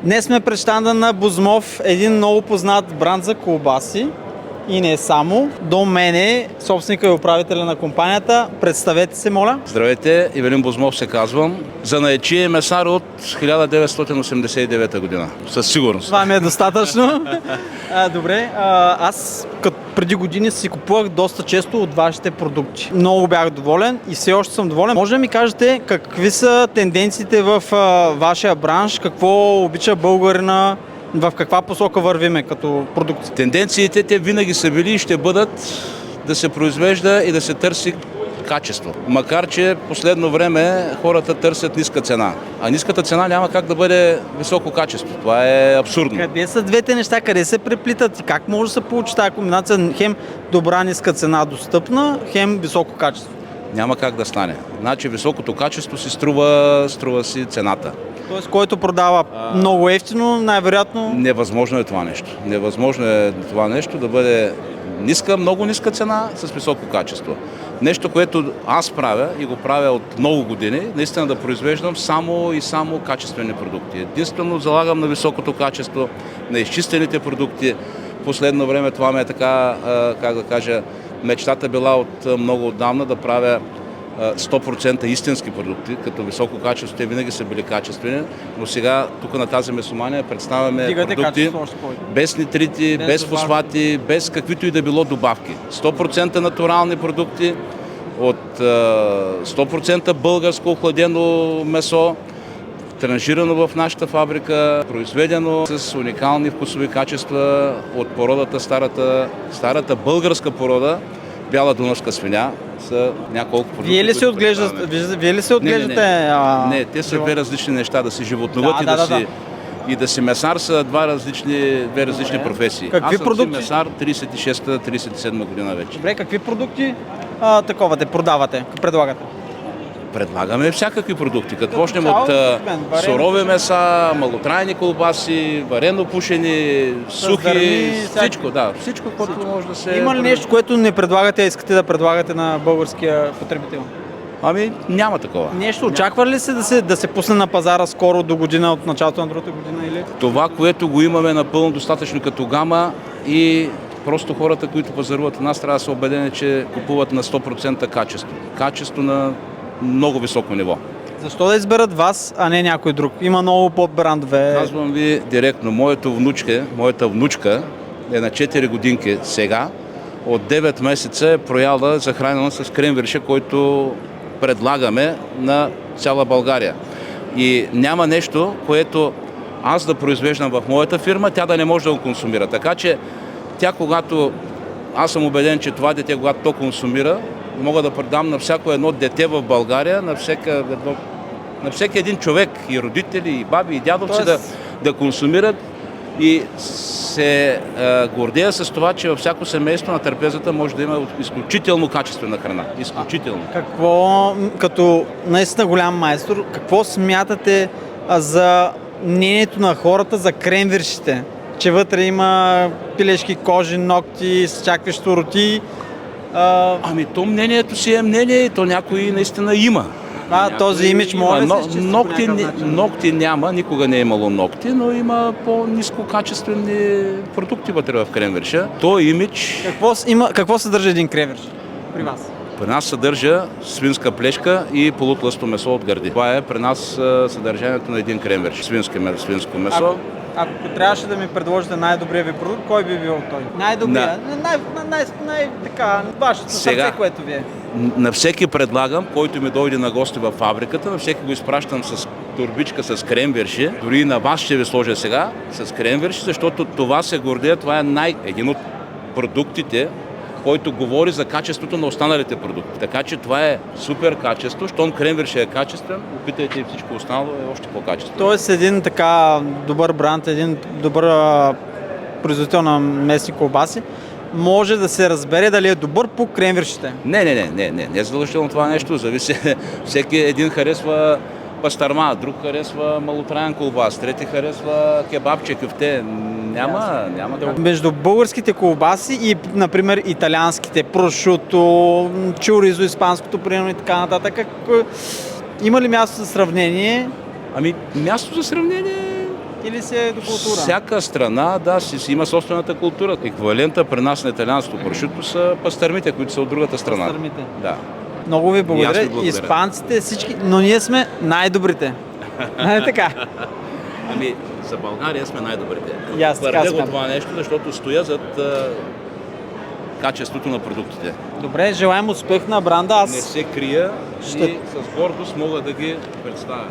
Днес сме пред щанда на Бузмов, един много познат бранд за колбаси и не само. До мен е собственика и управителя на компанията. Представете се, моля. Здравейте, Ивелин Бузмов се казвам. Занаятчия месар от 1989 година, със сигурност. Това ми е достатъчно. Добре, аз преди години си купувах доста често от вашите продукти. Много бях доволен и все още съм доволен. Може да ми кажете какви са тенденциите в вашия бранш, какво обича българина, в каква посока вървиме като продукция? Тенденциите те винаги са били и ще бъдат да се произвежда и да се търси качество. Макар че последно време хората търсят ниска цена. А ниската цена няма как да бъде високо качество. Това е абсурдно. Къде са двете неща? Къде се преплитат и как може да се получи тази комбинация? Хем добра ниска цена достъпна, хем високо качество. Няма как да стане. Значи високото качество си струва си цената. Тоест, който продава много ефтино, най-вероятно... Невъзможно е това нещо. Невъзможно е това нещо да бъде много ниска цена с високо качество. Нещо, което аз правя и го правя от много години, наистина да произвеждам само и само качествени продукти. Единствено залагам на високото качество, на изчистените продукти. Последно време това ме е така, как да кажа, мечтата била от много отдавна да правя 100% истински продукти, като високо качество, те винаги са били качествени, но сега тук на тази месомания представяме продукти без нитрити, без фосфати, без каквито и да било добавки. 100% натурални продукти от 100% българско охладено месо, транжирано в нашата фабрика, произведено с уникални вкусови качества от породата, старата българска порода, бяла дунавска свиня, са няколко продукти. Вие ли се отглеждате? Не, те са две различни неща, да си животновът и да си месар са две различни професии. Какви аз продукти? Аз съм си месар 36-37 година вече. Добре, какви продукти продавате, предлагате? Предлагаме всякакви продукти. Като почнем от сурови меса, малотрайни колбаси, варено пушени, сухи, всичко, което може да се... Има ли нещо, което не предлагате, а искате да предлагате на българския потребител? Ами няма такова. Нещо очаква ли се да се пусне на пазара скоро до година, от началото на другата година или? Това, което го имаме напълно достатъчно като гама и просто хората, които пазаруват у нас, трябва да са убедени, че купуват на 100% качество. Качество на много високо ниво. Защо да изберат вас, а не някой друг? Има много поп-брандове. Казвам ви директно, моята внучка е на 4 годинки сега. От 9 месеца е прояла захранена с кренвирши, който предлагаме на цяла България. И няма нещо, което аз да произвеждам в моята фирма, тя да не може да го консумира. Така че аз съм убеден, че това дете, когато то консумира, мога да предам на всяко едно дете в България, на всеки един човек, и родители, и баби, и дядовци да консумират и се гордея с това, че във всяко семейство на трапезата може да има изключително качествена храна. Изключително. Какво, като наистина голям майстор, какво смятате за мнението на хората за кренвиршите? Че вътре има пилешки кожи, ногти, всякакви щуроти. Ами то мнението си е мнение и то някой наистина има. Този имидж може да се изчисти ногти няма, никога не е имало ногти, но има по-ниско качествени продукти вътре в кренвирша. Той имидж... Какво съдържа един кренвирш при вас? При нас съдържа свинска плешка и полутлъсто месо от гърди. Това е при нас съдържанието на един кренвирш. Свинско месо. Ако трябваше да ми предложите най-добрия ви продукт, кой би бил той? Най-добрия, вашето сърце, което ви е. На всеки предлагам, който ми дойде на гости във фабриката, на всеки го изпращам с турбичка с кренвирши. Дори и на вас ще ви сложа сега с кренвирши, защото това се гордея, това е един от продуктите, който говори за качеството на останалите продукти. Така че това е супер качество. Щом кренвирши е качествен, опитайте и всичко останало е още по-качествено. Тоест един така добър бранд, един добър производител на местни колбаси може да се разбере дали е добър по кренвиршите. Не е задължително това нещо. Зависи. Всеки един харесва пастърма, друг харесва малотраен колбас, трети харесва кебабче, кюфте. Няма. Между българските колбаси и, например, италианските, прошуто, чуризо, испанското, примерно и така нататък, има ли място за сравнение? Ами, място за сравнение или си е до култура? Всяка страна, да, си има собствената култура. Еквивалента при нас на италианското прошуто са пастърмите, които са от другата страна. Пастърмите. Да. Много ви благодаря. И аз ви благодаря. Испанците всички, но ние сме най-добрите. Нали така? Ами, за България сме най-добрите. И аз така Твърдя го смятам. това нещо, защото стоя зад качеството на продуктите. Добре, желаем успех на бранда. Не Аз се крия Ще- и с гордост мога да ги представя.